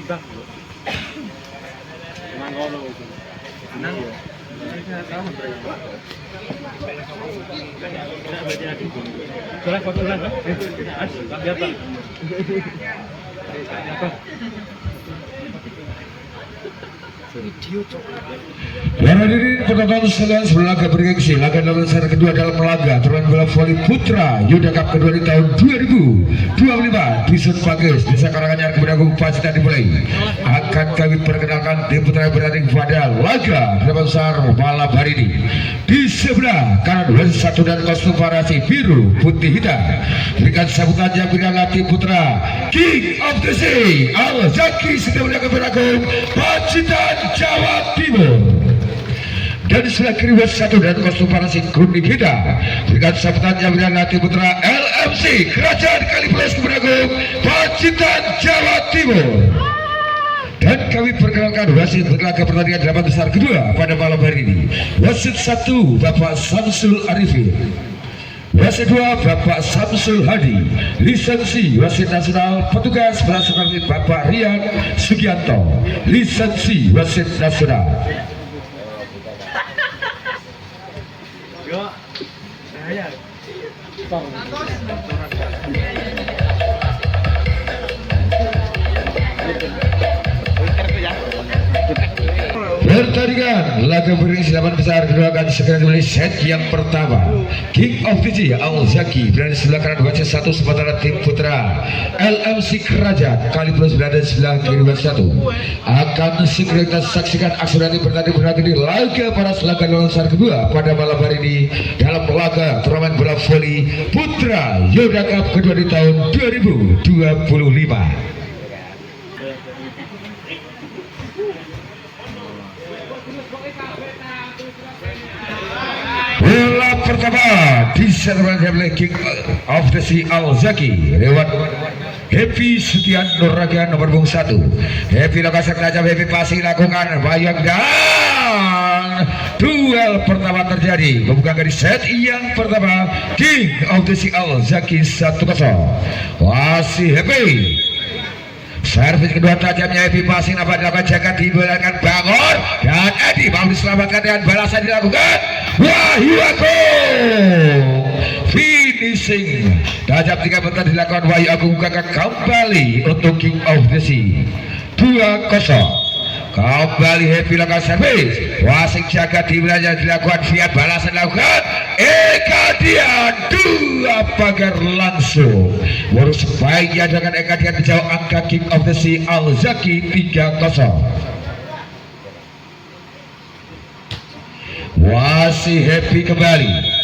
Ibang. Mangono itu. Nang. Hadirin penonton sekalian, sebelum laga bergengsi, laga dalam set kedua dalam laga turnamen bola voli putra Yuda Cup kedua di tahun 2025 di Sunpagis Desa Karanganyar Kemenanggung Pacitan dimulai. Akan kami perkenalkan tim putra yang bertanding pada laga delapan besar malam hari ini. Di sebelah kanan satu dan kostum varasi biru putih hitam, berikan sambutan yang berikan tim putra King of the Sea Al Zaki sedang menjaga Kemenanggung Pacitan Jawa Timur. Dan sebelah kiri satu dan kostum varasi kuning hitam, berikan sambutan yang berikan tim putra LMC Kerajaan Kalipulas Kemenanggung Pacitan Jawa Timur. Dan kami perkenalkan wasit berlaga pertandingan delapan besar kedua pada malam hari ini. Wasit 1 Bapak Samsul Arifin, wasit 2 Bapak Samsul Hadi, lisensi wasit nasional petugas berdasarkan Bapak Rian Sugianto, lisensi wasit nasional. Pertandingan laga berisi 8 besar kedua akan segera dimulai. Set yang pertama, King of the Al Zaki berada di sebelah kanan wasit 1, sementara tim putra LMC Kerajaan Kalipulas berada di sebelah kiri wasit 1. Akan segera kita saksikan aksi nanti bertanding berarti di laga para laga dalam besar kedua pada malam hari ini dalam laga turnamen bola voli putra Yuda Cup kedua di tahun 2025. Bola pertama diserahkan oleh King of the Sea Al Zaki lewat Happy Setian Nuraga nomor punggung 1. Happy lokasi tajam, Happy pasti lakukan bayang dan duel pertama terjadi. Membuka garis set yang pertama King of the Sea Al Zaki 1-0. Masih Happy. Servis kedua tajamnya Happy passing dapat dilakukan jaga dibolehkan Bangor dan Edi mau diselamatkan dengan balasan dilakukan Wahyu Agung. Finishing tajam 3 meter dilakukan Wahyu Agung kakak kembali untuk King of the Sea 2-0. Kembali Happy lakukan servis, wasing jaga dimulainya dilakukan via balasan dilakukan Eka Dian 2 pagar langsung. Baru sebaiknya dengan Eka Dian menjauh angka King of the Sea Al Zaki 3-0. Masih Happy kembali.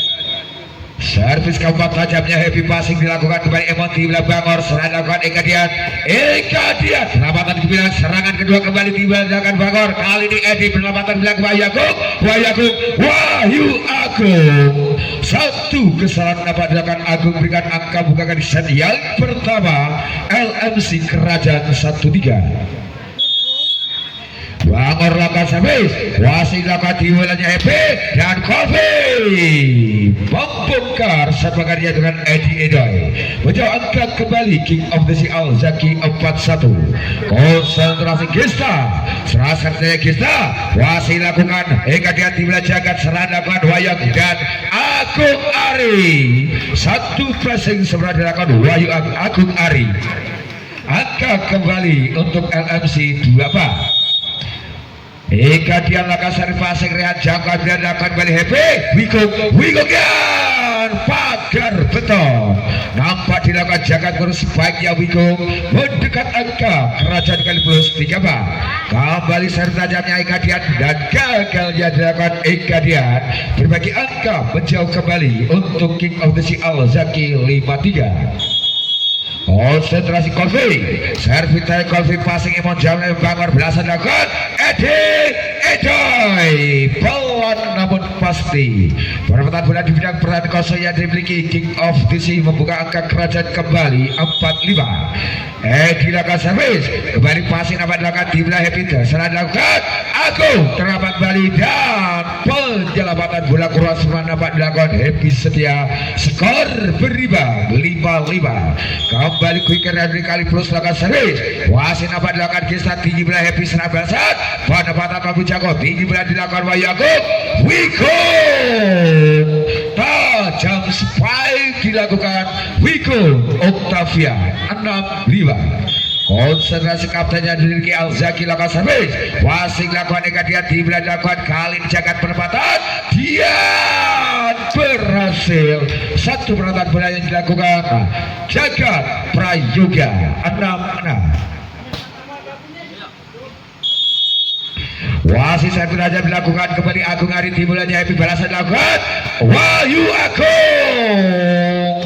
Servis keempat tajamnya Happy passing dilakukan kembali Emonti bila Bangor, serangan dilakukan Eka Dian penyelamatan dibilang serangan kedua kembali dilakukan Bangor, kali ini Edi penyelamatan bilang Wahyu Agung. Satu kesalahan dapat dilakukan Agung berikan angka bukakan di set yang pertama LMC Kerajaan 1-3. Bangor lakukan servis, wasit lakukan diwilayahnya Happy dan Kofi membongkar saat dia dengan Edi Edoy menjauh angka kembali King of the Sea Al Zaki 4-1. Konsentrasi Gista, serahkan saya Gista, wasit lakukan Eka Dian diwilayah jagat, serang lakukan Wayang dan Agung Ari. Satu pressing sebenarnya dilakukan Wahyu Agung Ari. Angka kembali untuk LMC 2-4. Eka Dian lakukan seri passing rehat jangka dan akan kembali Happy Wiko Gian pagar beton nampak dilakukan jagat kurus sebaiknya Wiko mendekat angka Kerajaan Kalipulas 3-4. Kembali seri tajamnya Eka Dian dan gagalnya dilakukan Eka Dian berbagi angka menjauh kembali untuk King of the Sea Al Zaki 5-3. Konsentrasi Kolfi, servis dari Kolfi passing Imon Jamil Bangor belasan dilakukan Edoy pelan namun pasti. Perempatan bola di bidang pertahanan kosong yang dimiliki King of the Sea membuka angka Kerajaan kembali 4-5. Dilakukan servis kembali passing dapat dilakukan di wilayah Happy, serang dilakukan Agung terlambat kembali dan penyelamatan bola keluar semua dapat dilakukan Happy Setia. Skor berimbang 5-5. kembali quick dari kali plus lakukan servis. Wasit apa dilakukan kisah tinggi belah Happy serang balasan. Penempatan Babu Jago tinggi belah dilakukan Wayago. Wiko tajam spike dilakukan Wiko Octavia 6-5. Konsentrasi kaptennya dimiliki Alzaki lakukan servis. Wasit lakukan negatif di belah dilakukan kali dijagat penempatan. Dia berhasil. Satu penempatan bola yang dilakukan Jagat Prayoga 6-6. Wasit satu saja dilakukan kembali Agung Ari timbulannya Happy balasan dilakukan Wahyu Agung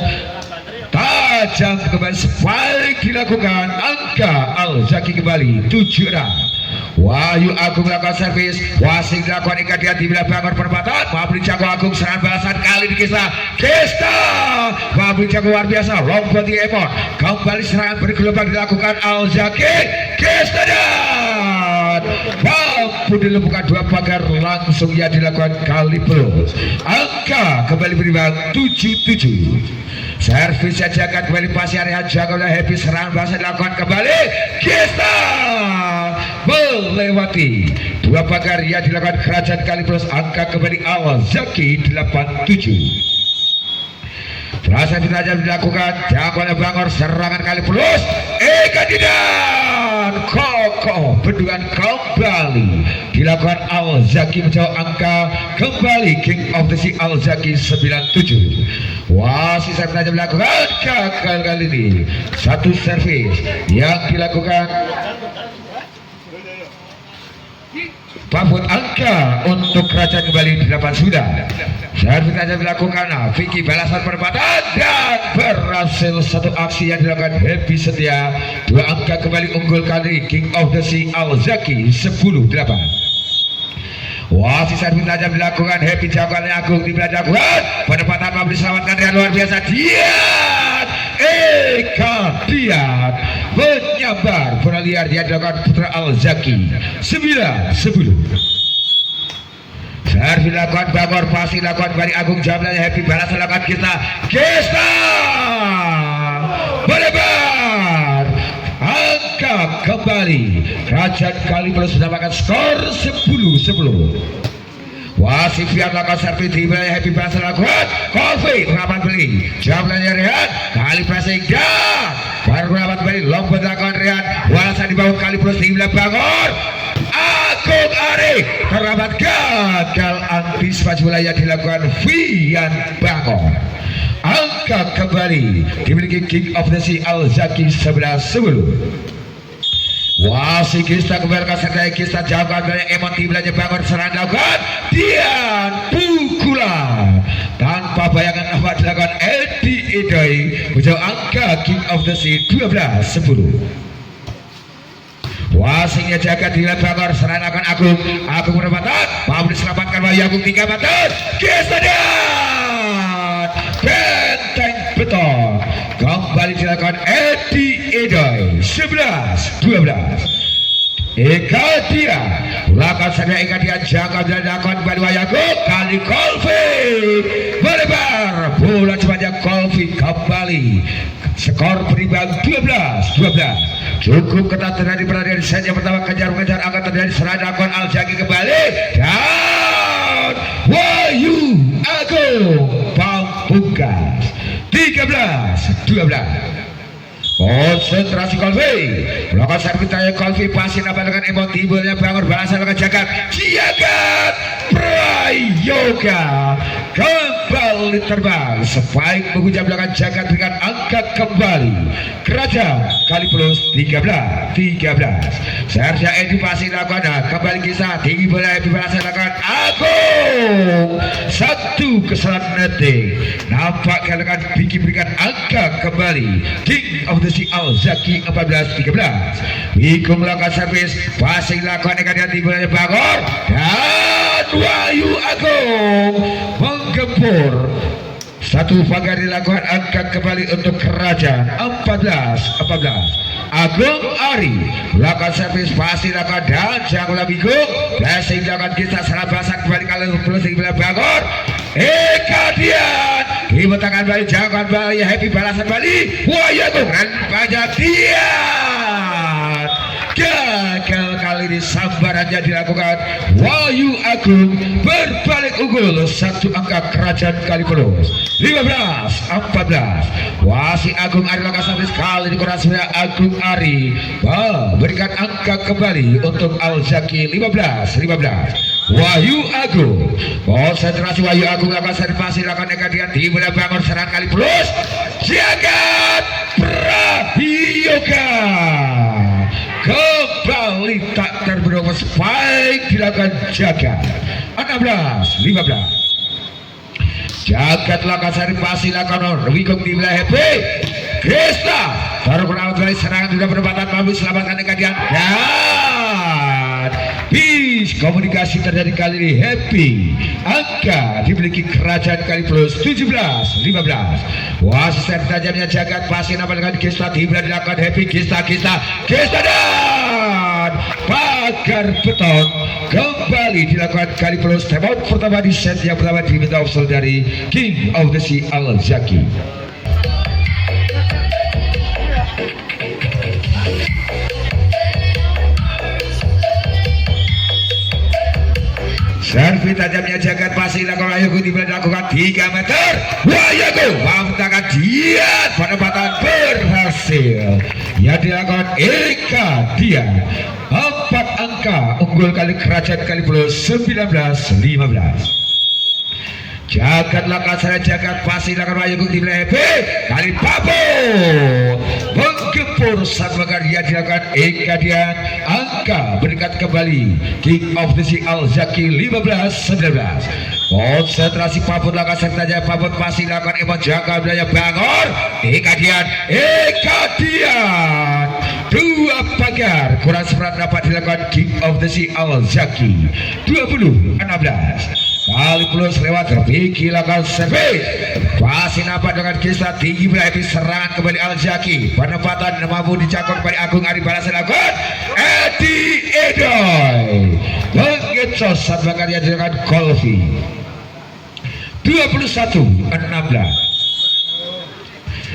tajam kembali spike dilakukan angka Al-Zaki kembali 7-6. Wahyu Agung melakukan servis. Wasit dilakukan ikat di belah Bangor perempatan. Mabli Jago Agung serangan balasan kali di Kista. Mabli Jago luar biasa lompat di Emon. Kembali serangan bergelombang dilakukan Al-Zaki. Kista dan mampu dilumpuhkan dua pagar langsung ya dilakukan kali plus. Angka kembali berimbang 7-7. Servis Jagat kembali pasi area Jago dan Happy serangan balasan dilakukan kembali Kista melewati dua pagar yang dilakukan kerajaan kali plus. Angka kembali awal Zaki 87. Terasa tidak dilakukan Jagoan Bangor serangan kali plus. Kadidan kokoh bendungan kembali dilakukan Al-Zaki menjauh angka kembali King of the Sea Al-Zaki 97. Wasit saja dilakukan gagal kali ini. Satu servis yang dilakukan Pamut angka untuk kerajaan kembali 8 sudah. Servis saja dilakukan Vicky balasan perempatan dan berhasil satu aksi yang dilakukan Happy Setia. Dua angka kembali unggul kali King of the Sea Al-Zaki 10-8. Wasit servis saja dilakukan Happy Jagoan Agung di belah jagoan. Penempatan Mabli selamatkan dengan luar biasa. Dian menyambar bola liar yang dilakukan Putra Al-Zaki 9-10. Servis dilakukan Bangor pasti dilakukan dari Agung Jamlannya Happy balasan dilakukan Kista melebar. Angka kembali kerajaan kali plus mendapatkan skor 10-10. Wasit yang melakukan servis di wilayah Happy balasan dilakukan Kofi merapat beli Jamlannya Rehan kali pressing dan baru merapat beli lompat dilakukan Rehan balasan di bawah kali plus di wilayah Bangor. Agung Ari terdapat gagal antisipasi wilayah dilakukan Vian Bangor. Angka kembali dimiliki King of the Sea Al-Zaki 11-10. Wasit Kista kembali sertai Kista jagoan dari Emon timnya Bangor serangan dilakukan Dian pukulan tanpa bayangan apa dilakukan Edi Edoi menjauh angka King of the Sea 12-10. Wasitnya jaga di Bangor serangan akan Agung berempatan mau diselamatkan Wahyu Agung 3 meter Kista dan benteng beton kembali dilakukan Edi Edoi 11-12. Ekadia lakukan saja Ekadia jaga dan dilakukan kembali Wahyu Agung kali Kolfi melebar bola cepatnya Kolfi kembali skor berimbang 12-12. Cukup ketat terjadi pertandingan saja pertama kejar-kejar akan terjadi serangan Al-Zaki kembali dan Wahyu Agung pamungkas 13-12. Konsentrasi Kolfi melakukan servis tanya Kolfi pasti dapat dengan Emon timbulnya Bangor balasan dengan Jagat Prayoga kembali terbang spike menghujam belakang Jagat dengan angka kembali kerajaan kali plus 13. Serja Edi pasti dilakukan kembali kisah tinggi bola Edi balasan dengan Agung satu kesalahan netting nampak kalian berikan angka kembali King of the Sea Al-Zaki 14-13. Wiko melakukan servis passing dilakukan dengan timbulannya Bangor dan Wahyu Agung menggempur satu pagar dilakukan angkat kembali untuk kerajaan 14-14. Agung Ari melakukan servis pasti dilakukan dan Jagoan Wiko passing dilakukan kita salah bahasan kembali kali plus di Bangor. Ekadian dibetakan Bali, jangan Bali, Happy balasan Bali, Wahyu Agung Pajatian. Gagal kali ini sambarannya dilakukan Wahyu Agung berbalik unggul satu angka kerajaan Kalipelos 15-14. Wasi Agung Ari Lakasabis kali ini kurang Agung Ari berikan angka kembali untuk Al-Zaki 15-15. Wahyu Agung konsentrasi Wahyu Agung akan servasi lakukan negatian di mulai bangun serangan Kalipelos Jagat Prayoga kembali tak terbentuk spike dilakukan Jagat 16-15. Jagat Lakasari pasti lakukan Wikung di wilayah HP Krista baru berawal dari serangan sudah penempatan mampu selamatkan negatian dan bis komunikasi terjadi kali ini Happy angka dimiliki kerajaan Kalipelos 17-15. Wasit tajamnya Jagat pasti nampak dengan Krista tiba dilakukan Happy Krista dan pagar beton kembali dilakukan Kalipelos. Timeout pertama di set yang pertama diminta official dari King of the Sea Al-Zaki. Servis tajamnya Jagat pasti dilakukan Wahyu dilakukan 3 meter. Wahyu menggunakan dia penempatan berhasil. Ya dilakukan Eka dia 4 angka unggul kali kerajaan Kalipelos 19-15. Jagat Lakasara Jagat pasti dilakukan Wahyu di wilayah B kali Papo menggempur saat dia dilakukan Eka dia angka berikat kembali King of the Sea Al-Zaki 15-19. Konsentrasi Paput Lakasara saja Paput pasti dilakukan Emon Jaga wilayah Bangor Eka Dian 2 pagar kurang seberat dapat dilakukan King of the Sea Al-Zaki 20-16. Kalipelos lewat terpikir lakukan servis pasti nampak dengan kisah tinggi berarti serangan kembali Al-Zaki penempatan mampu dicakok kembali Agung Ari balasan lakukan Edi Edoy mengecos saat bakarnya dengan Kolvi 21-16.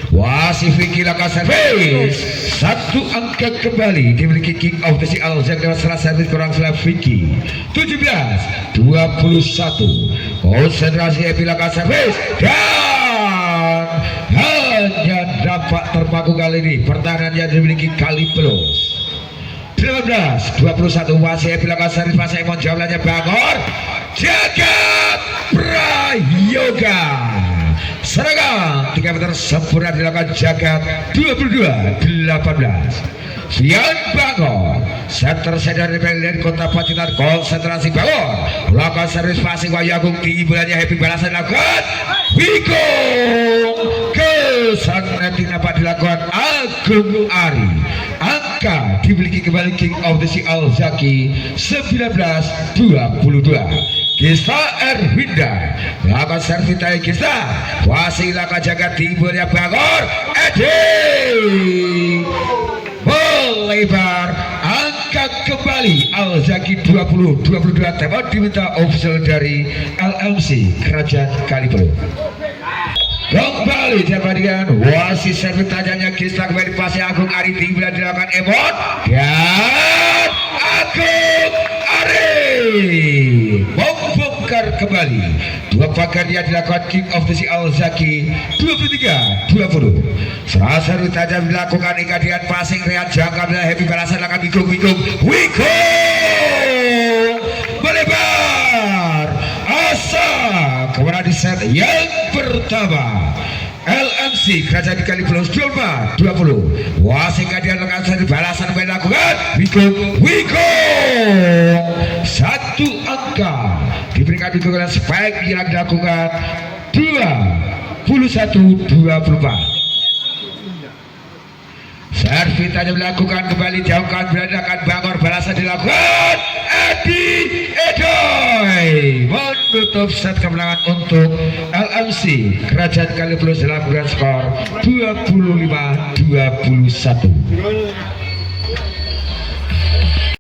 Wasif Vicky lakukan servis 1 angka kembali dimiliki King of the Sea Al-Zaki dengan setelah servis kurang setelah Vicky 17-21. Konsentrasi Epi lakukan servis dan hanya dapat terpaku kali ini pertahanan yang dimiliki Kalipelos 19-21. Wasif Epi lakukan servis masa Emon jawabnya Bangor Jagat Prayoga serangan 3 meter sempurna dilakukan Jagat 22-18. Sian Bangor center sedar dari kota Pacitan konsentrasi Bangor melakukan servis passing Wahyu Agung tinggi bulannya Happy balasan dilakukan Wikung ke sana dapat dilakukan Agung Ari angka dimiliki kembali King of the Sea Al-Zaki 19-22. Kista Erwinda lakukan servis dari Kista wasih lakukan Jagat timurnya Bangor Edi melebar angkat kembali Al-Zaki 20-22. Timeout diminta official dari LMC Kerajaan Kalipelos. Kembali jabadian wasit servis tajamnya Kista kembali pasti Agung Ari tiba dilakukan Emon dan Agung Ari membongkar kembali 2 pagar dia dilakukan King of the Sea Al-Zaki 23-20. Serasa tajam dilakukan ikadian passing Rehat jangka bila Happy balasan lakukan Wikung melebar asa kemudian di set yang pertama LMC Kerajaan Kalipelos 24-20. Wasit kadian lakukan balasan dilakukan Wikung 1 angka diberikan dukungan spike yang dilakukan 21-24. Servis tadi dilakukan kembali jauhkan berandakan Bangor balasan dilakukan Edi Edoy menutup set kemenangan untuk LMC Kerajaan Kalipelos dalam skor 25-21.